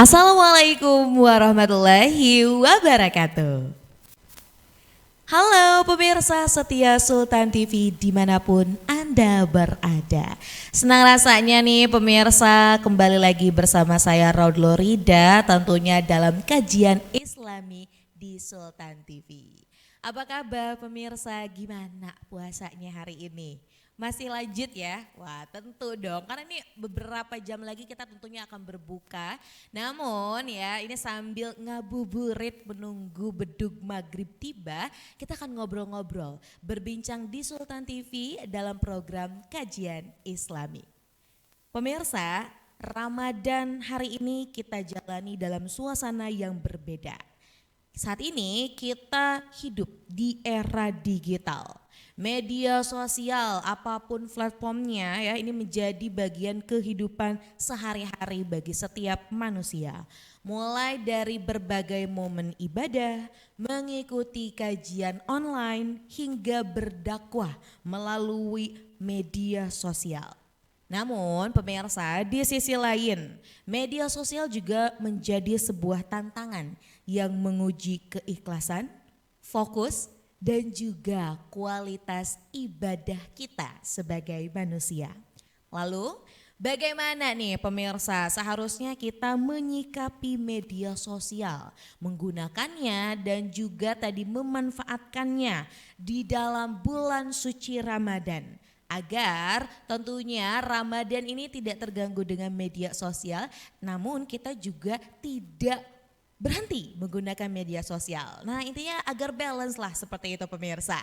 Assalamualaikum warahmatullahi wabarakatuh. Halo pemirsa setia Sultan TV dimanapun Anda berada. Senang rasanya nih pemirsa kembali lagi bersama saya Raud Lorida tentunya dalam kajian Islami di Sultan TV. Apa kabar pemirsa, gimana puasanya hari ini? Masih lanjut ya? Wah tentu dong, karena ini beberapa jam lagi kita tentunya akan berbuka. Namun ya ini sambil ngabuburit menunggu bedug maghrib tiba, kita akan ngobrol-ngobrol, berbincang di Sultan TV dalam program Kajian Islami. Pemirsa, Ramadan hari ini kita jalani dalam suasana yang berbeda. Saat ini kita hidup di era digital. Media sosial apapun platformnya ya ini menjadi bagian kehidupan sehari-hari bagi setiap manusia. Mulai dari berbagai momen ibadah, mengikuti kajian online hingga berdakwah melalui media sosial. Namun pemirsa, di sisi lain media sosial juga menjadi sebuah tantangan yang menguji keikhlasan, fokus, dan juga kualitas ibadah kita sebagai manusia. Lalu bagaimana nih pemirsa seharusnya kita menyikapi media sosial, menggunakannya dan juga tadi memanfaatkannya di dalam bulan suci Ramadan. Agar tentunya Ramadan ini tidak terganggu dengan media sosial, namun kita juga tidak berhenti menggunakan media sosial. Nah intinya agar balance lah seperti itu pemirsa.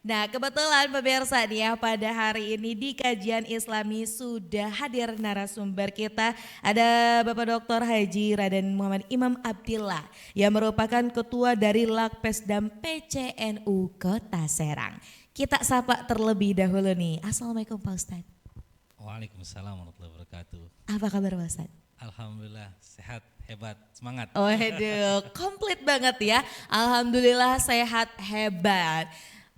Nah kebetulan pemirsa nih ya pada hari ini di kajian Islami sudah hadir narasumber kita. Ada Bapak Dr. Haji Raden Muhammad Imam Abdillah yang merupakan ketua dari Lakpesdam PCNU Kota Serang. Kita sapa terlebih dahulu nih. Assalamualaikum Pak Ustadz. Waalaikumsalam warahmatullahi wabarakatuh. Apa kabar Pak Ustadz? Alhamdulillah sehat, hebat, semangat. Waduh, komplit banget ya. Alhamdulillah sehat, hebat.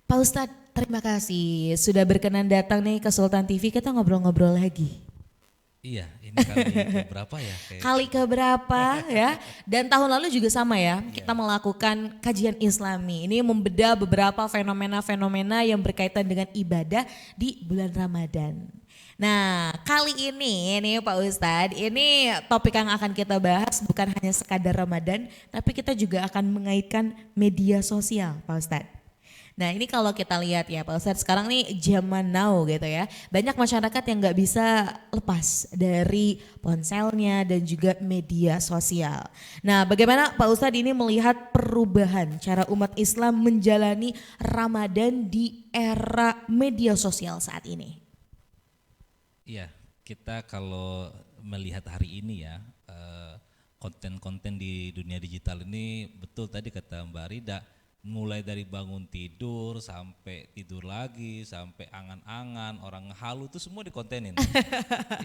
Pak Ustadz, terima kasih sudah berkenan datang nih ke Sultan TV. Kita ngobrol-ngobrol lagi. Iya, ini kali keberapa ya? Kali keberapa ya? Dan tahun lalu juga sama ya. Kita melakukan kajian Islami. Ini membedah beberapa fenomena-fenomena yang berkaitan dengan ibadah di bulan Ramadan. Nah kali ini nih Pak Ustadz, ini topik yang akan kita bahas bukan hanya sekadar Ramadan, tapi kita juga akan mengaitkan media sosial Pak Ustadz. Nah ini kalau kita lihat ya Pak Ustadz, sekarang nih zaman now gitu ya, banyak masyarakat yang gak bisa lepas dari ponselnya dan juga media sosial. Nah bagaimana Pak Ustadz ini melihat perubahan cara umat Islam menjalani Ramadan di era media sosial saat ini? Iya, kita kalau melihat hari ini ya, konten-konten di dunia digital ini betul tadi kata Mbak Rida, mulai dari bangun tidur sampai tidur lagi, sampai angan-angan, orang halu itu semua dikontenin.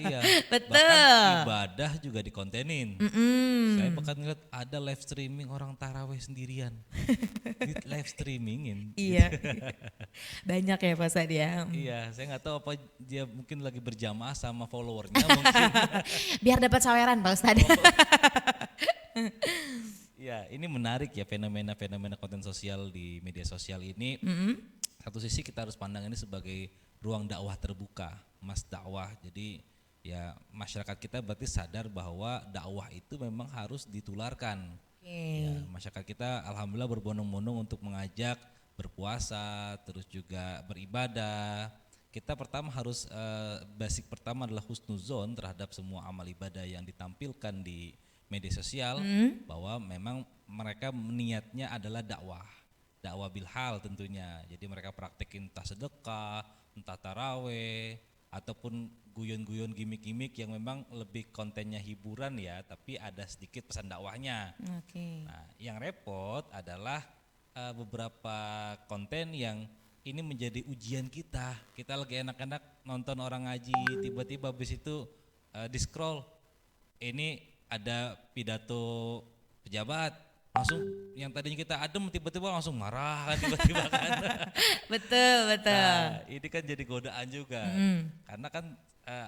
Iya, Betul. bahkan ibadah juga dikontenin. Saya bahkan ngeliat ada live streaming orang taraweh sendirian, di live streamingin. Iya, banyak ya Pak Ustadz ya. Iya, saya nggak tahu apa dia mungkin lagi berjamaah sama followernya mungkin. Biar dapat saweran Pak Ustadz. Ya, ini menarik ya fenomena-fenomena konten sosial di media sosial ini. Satu sisi kita harus pandang ini sebagai ruang dakwah terbuka, mas dakwah. Jadi ya masyarakat kita berarti sadar bahwa dakwah itu memang harus ditularkan. Ya, masyarakat kita alhamdulillah berbondong-bondong untuk mengajak berpuasa, terus juga beribadah. Kita pertama harus basic pertama adalah husnuzon terhadap semua amal ibadah yang ditampilkan di media sosial, bahwa memang mereka niatnya adalah dakwah bilhal tentunya. Jadi mereka praktekin entah sedekah, entah taraweh, ataupun guyon-guyon gimmick-gimmick yang memang lebih kontennya hiburan ya, tapi ada sedikit pesan dakwahnya. Nah, yang repot adalah beberapa konten yang ini menjadi ujian kita. Kita lagi enak-enak nonton orang ngaji, tiba-tiba habis itu di scroll ini ada pidato pejabat, langsung yang tadinya kita adem tiba-tiba langsung marah kan tiba-tiba kan. Betul. Nah, ini kan jadi godaan juga. Karena kan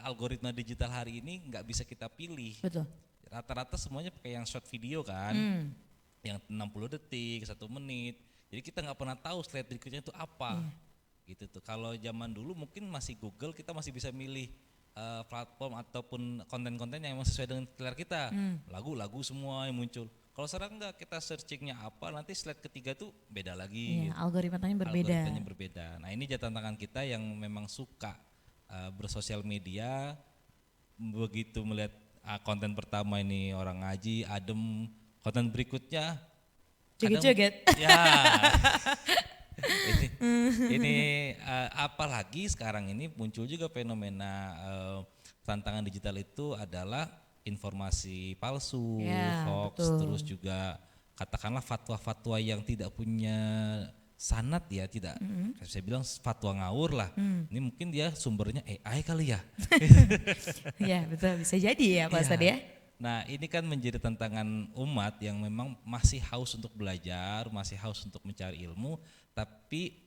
algoritma digital hari ini nggak bisa kita pilih. Betul. rata-rata semuanya pakai yang short video kan, yang 60 detik, 1 menit. Jadi kita nggak pernah tahu slide berikutnya itu apa, gitu tuh. Kalau zaman dulu mungkin masih Google, kita masih bisa milih platform ataupun konten-konten yang memang sesuai dengan selera kita, lagu-lagu semua yang muncul. Kalau sekarang enggak, kita searchingnya apa, nanti slide ketiga tuh beda lagi. Iya, algoritmanya berbeda. Algoritmanya berbeda. Nah ini jadi tantangan kita yang memang suka bersosial media, begitu melihat konten pertama ini orang ngaji, adem, konten berikutnya Joget-joget. ya ini apalagi sekarang ini muncul juga fenomena tantangan digital itu adalah informasi palsu, Ya, hoax, betul. terus juga katakanlah fatwa-fatwa yang tidak punya sanad ya, tidak saya bilang fatwa ngawur lah. Ini mungkin dia sumbernya AI kali ya. Ya betul, bisa jadi ya Pak Ustadz ya. Nah ini kan menjadi tantangan umat yang memang masih haus untuk belajar, masih haus untuk mencari ilmu, tapi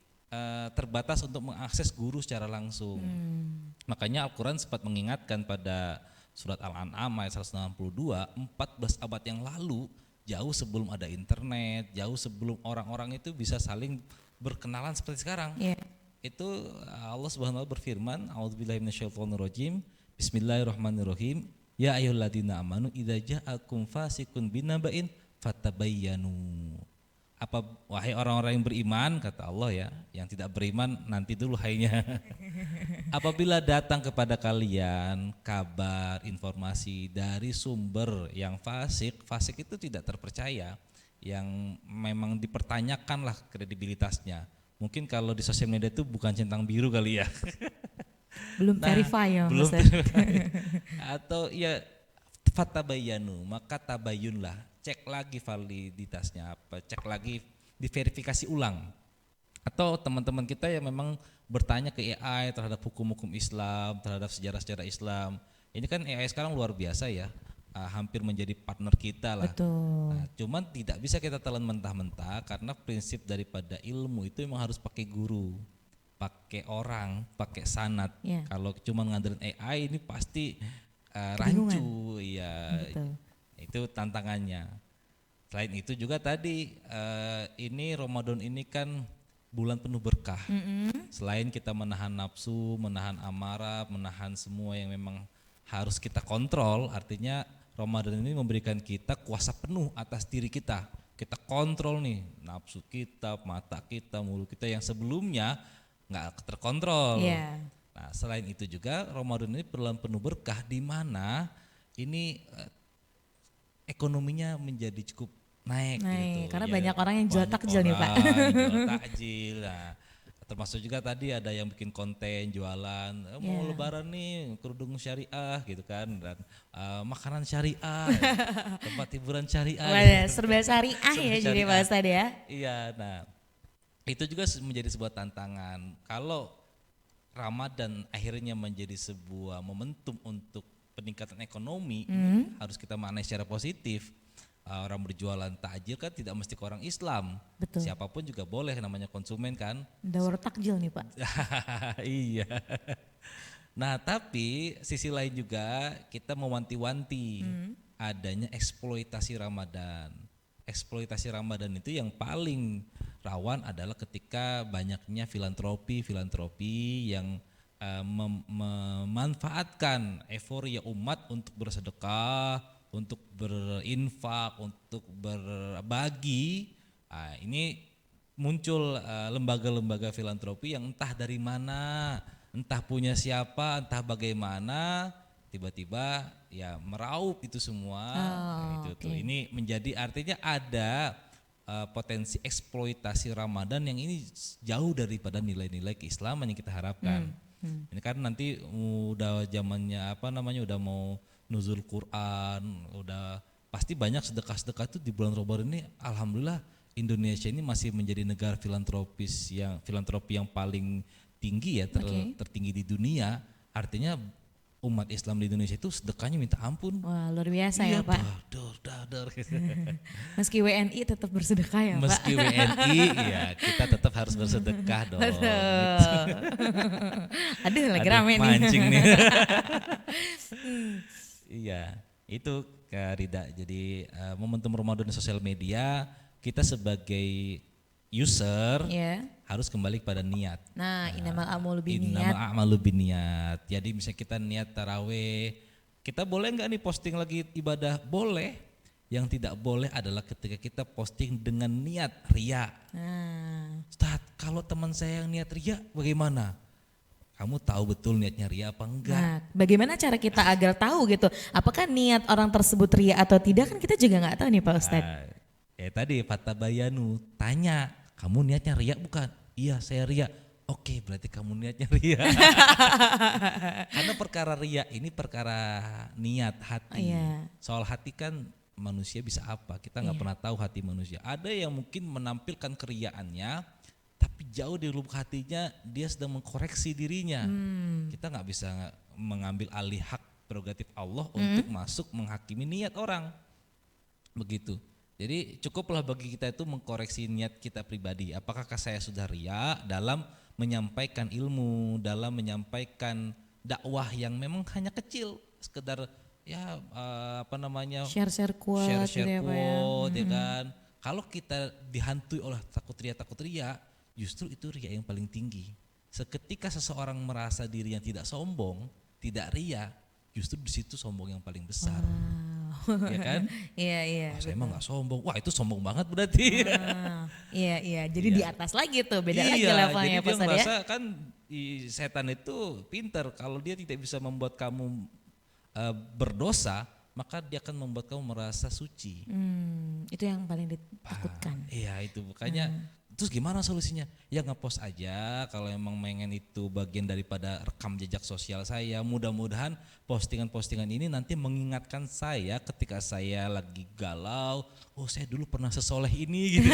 terbatas untuk mengakses guru secara langsung. Makanya Al-Quran sempat mengingatkan pada surat Al-An'am ayat 162, 14 abad yang lalu, jauh sebelum ada internet, jauh sebelum orang-orang itu bisa saling berkenalan seperti sekarang. Iya. Itu Allah Subhanahu wa taala berfirman, A'udzubillahi minasyaitonirrajim, Bismillahirrahmanirrahim. Ya ayyuhalladzina amanu idza ja'akum fasiqun binaba'in fatabayyanu. Apa wahai orang-orang yang beriman, kata Allah ya, yang tidak beriman nanti dulu hainya. Apabila datang kepada kalian kabar, informasi dari sumber yang fasik itu tidak terpercaya, yang memang dipertanyakanlah kredibilitasnya. Mungkin kalau di sosial media itu bukan centang biru kali ya. Belum verify ya belum Mas. atau ya fatabayanu, maka tabayunlah, cek lagi validitasnya apa, cek lagi, diverifikasi ulang. Atau teman-teman kita yang memang bertanya ke AI terhadap hukum-hukum Islam, terhadap sejarah-sejarah Islam. Ini kan AI sekarang luar biasa ya, hampir menjadi partner kita lah. Betul. Nah, cuman tidak bisa kita telan mentah-mentah karena prinsip daripada ilmu itu memang harus pakai guru, pakai orang, pakai sanad. Ya. Kalau cuma ngandelin AI ini pasti rancu, ya. Betul. Itu tantangannya. Selain itu juga tadi ini Ramadan ini kan bulan penuh berkah. Selain kita menahan nafsu, menahan amarah, menahan semua yang memang harus kita kontrol, artinya Ramadan ini memberikan kita kuasa penuh atas diri kita. Kita kontrol nih nafsu kita, mata kita, mulut kita yang sebelumnya nggak terkontrol. Iya. Nah, selain itu juga Ramadan ini bulan penuh berkah di mana ini ekonominya menjadi cukup naik gitu. Karena Ya, banyak orang yang jual banyak takjil nih Pak. orang yang jual takjil. Nah, termasuk juga tadi ada yang bikin konten jualan, mau Ya. lebaran nih kerudung syariah gitu kan, dan makanan syariah, tempat hiburan syariah. Wah, serba syariah ya Serba jadi Pak syariah. Ustadz ya. Iya, nah itu juga menjadi sebuah tantangan. Kalau Ramadan akhirnya menjadi sebuah momentum untuk peningkatan ekonomi, harus kita maknai secara positif. Orang berjualan takjil kan tidak mesti ke orang Islam, Betul. siapapun juga boleh, namanya konsumen kan. Daur takjil nih Pak. Iya. Nah tapi sisi lain juga kita mewanti-wanti adanya eksploitasi Ramadan. Eksploitasi Ramadan itu yang paling rawan adalah ketika banyaknya filantropi yang memanfaatkan euforia umat untuk bersedekah, untuk berinfak, untuk berbagi. Ini muncul lembaga-lembaga filantropi yang entah dari mana, entah punya siapa, entah bagaimana, tiba-tiba ya meraup itu semua. Nah, itu tuh. Ini menjadi artinya ada potensi eksploitasi Ramadan yang ini jauh daripada nilai-nilai keislaman yang kita harapkan. Ini kan nanti udah zamannya udah mau nuzul Quran, udah pasti banyak sedekah-sedekah itu di bulan Ramadan ini. Alhamdulillah Indonesia ini masih menjadi negara filantropi yang paling tinggi ya, tertinggi di dunia. Artinya umat Islam di Indonesia itu sedekahnya minta ampun. Wah luar biasa ya Pak. Dar. Meski WNI tetap bersedekah ya Pak. Meski WNI ya kita tetap harus bersedekah dong. Aduh lagi rame nih. Mancing nih. Iya, itu Kak Rida. Jadi momentum Ramadan di sosial media, kita sebagai user Ya. harus kembali pada niat. Nah, innamal a'malu binniyat. Innamal a'malu binniyat. Jadi misalnya kita niat taraweh, kita boleh nggak nih posting lagi ibadah? Boleh. Yang tidak boleh adalah ketika kita posting dengan niat ria. Nah, Ustaz, kalau teman saya yang niat ria bagaimana? Kamu tahu betul niatnya ria apa enggak? nah, bagaimana cara kita agar tahu gitu, apakah niat orang tersebut ria atau tidak kan kita juga nggak tahu nih Pak Ustadz. Tadi Fatabayanu tanya, kamu niatnya ria bukan? Iya saya ria. Oke, berarti kamu niatnya ria. Karena perkara ria ini perkara niat hati. Iya. Soal hati kan manusia bisa apa? Kita nggak pernah tahu hati manusia. Ada yang mungkin menampilkan keriaannya, tapi jauh di lubuk hatinya dia sedang mengkoreksi dirinya. Kita nggak bisa mengambil alih hak prerogatif Allah untuk masuk menghakimi niat orang. Begitu. Jadi cukuplah bagi kita itu mengkoreksi niat kita pribadi. Apakah saya sudah ria dalam menyampaikan ilmu, dalam menyampaikan dakwah yang memang hanya kecil, sekedar ya Share-share quote, share-share gitu ya, Pak ya. quote, ya kan. Kalau kita dihantui oleh takut ria, justru itu ria yang paling tinggi. Seketika seseorang merasa diri yang tidak sombong, tidak ria, justru di situ sombong yang paling besar. Ya kan? Iya. Saya emang nggak sombong. Wah itu sombong banget berarti. Iya. Jadi di atas lagi tuh, beda lagi Iya, levelnya jadi Pak dia Ustadz ya. merasa kan setan itu pintar. Kalau dia tidak bisa membuat kamu berdosa, maka dia akan membuat kamu merasa suci. Itu yang paling ditakutkan. Iya itu makanya. Terus gimana solusinya? Ya ngepost aja kalau emang pengen itu bagian daripada rekam jejak sosial saya. Mudah-mudahan postingan-postingan ini nanti mengingatkan saya ketika saya lagi galau. Oh saya dulu pernah sesoleh ini gitu.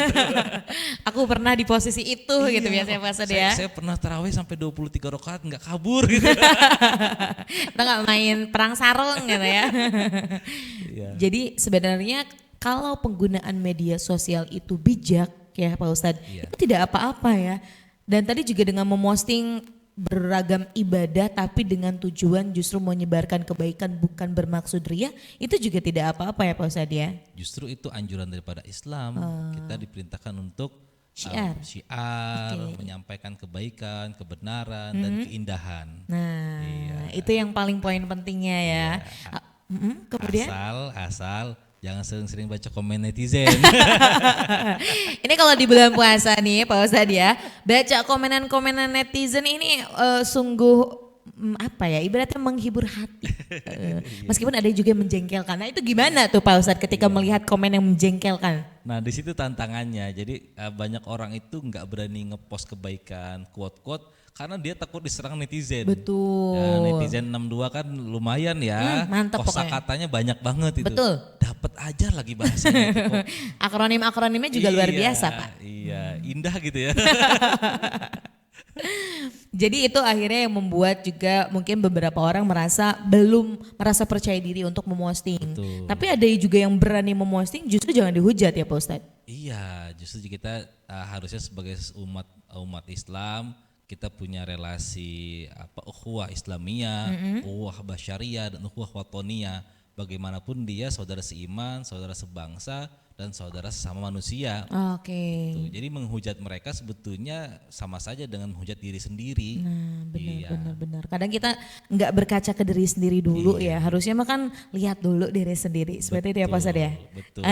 Aku pernah di posisi itu gitu biasanya Pak Ustadz ya. Saya pernah tarawih sampai 23 rakaat nggak kabur gitu. Kita nggak main perang sarung gitu ya. Iya. Jadi sebenarnya kalau penggunaan media sosial itu bijak ya Pak Ustadz, itu tidak apa-apa ya. Dan tadi juga dengan memosting beragam ibadah tapi dengan tujuan justru menyebarkan kebaikan bukan bermaksud ria, itu juga tidak apa-apa ya Pak Ustadz ya. Justru itu anjuran daripada Islam. Kita diperintahkan untuk Syiar. menyampaikan kebaikan, kebenaran dan keindahan. Nah, itu yang paling poin pentingnya ya. Kemudian Asal jangan sering-sering baca komen netizen. ini kalau di bulan puasa nih Pak Ustadz ya, baca komenan-komenan netizen ini sungguh apa ya, ibaratnya menghibur hati. Meskipun ada juga yang menjengkelkan. Nah itu gimana tuh Pak Ustadz ketika melihat komen yang menjengkelkan? Nah di situ tantangannya. Jadi banyak orang itu nggak berani ngepost kebaikan, quote-quote karena dia takut diserang netizen. Betul. Ya, netizen 62 kan lumayan ya. Mantap Kosakatanya banyak banget itu. Betul. Dapat aja lagi bahasanya itu kok. Akronim-akronimnya juga luar biasa Pak. Iya, indah gitu ya. Jadi itu akhirnya yang membuat juga mungkin beberapa orang belum merasa percaya diri untuk memosting. Betul. Tapi ada juga yang berani memosting, justru jangan dihujat ya Pak Ustadz. Iya, justru kita harusnya sebagai umat Islam kita punya relasi ukhuwah Islamiyah, ukhuwah basyariyah dan ukhuwah watoniyah. Bagaimanapun dia saudara seiman, saudara sebangsa dan saudara sesama manusia. Oke. Tuh, jadi menghujat mereka sebetulnya sama saja dengan menghujat diri sendiri. Nah benar. Kadang kita nggak berkaca ke diri sendiri dulu ya. Harusnya mah kan lihat dulu diri sendiri. Seperti itu ya Pak Ustadz ya. Betul.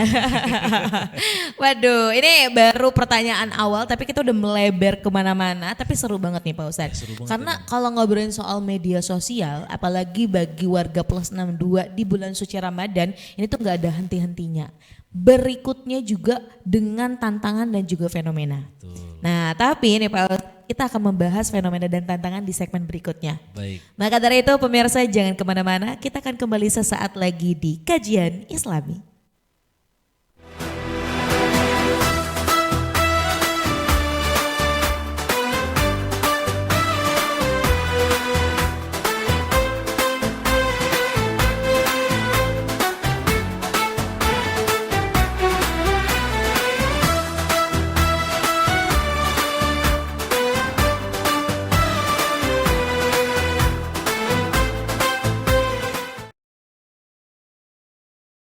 Waduh, ini baru pertanyaan awal tapi kita udah melebar kemana-mana. Tapi seru banget nih Pak Ustadz. Seru banget Karena kalau ngobrolin soal media sosial, apalagi bagi warga plus 62 di bulan suci Ramadan, ini tuh nggak ada henti-hentinya. Berikutnya juga dengan tantangan dan juga fenomena. Betul. Nah tapi ini Pak, kita akan membahas fenomena dan tantangan di segmen berikutnya. Baik. Maka dari itu pemirsa jangan kemana-mana, kita akan kembali sesaat lagi di Kajian Islami.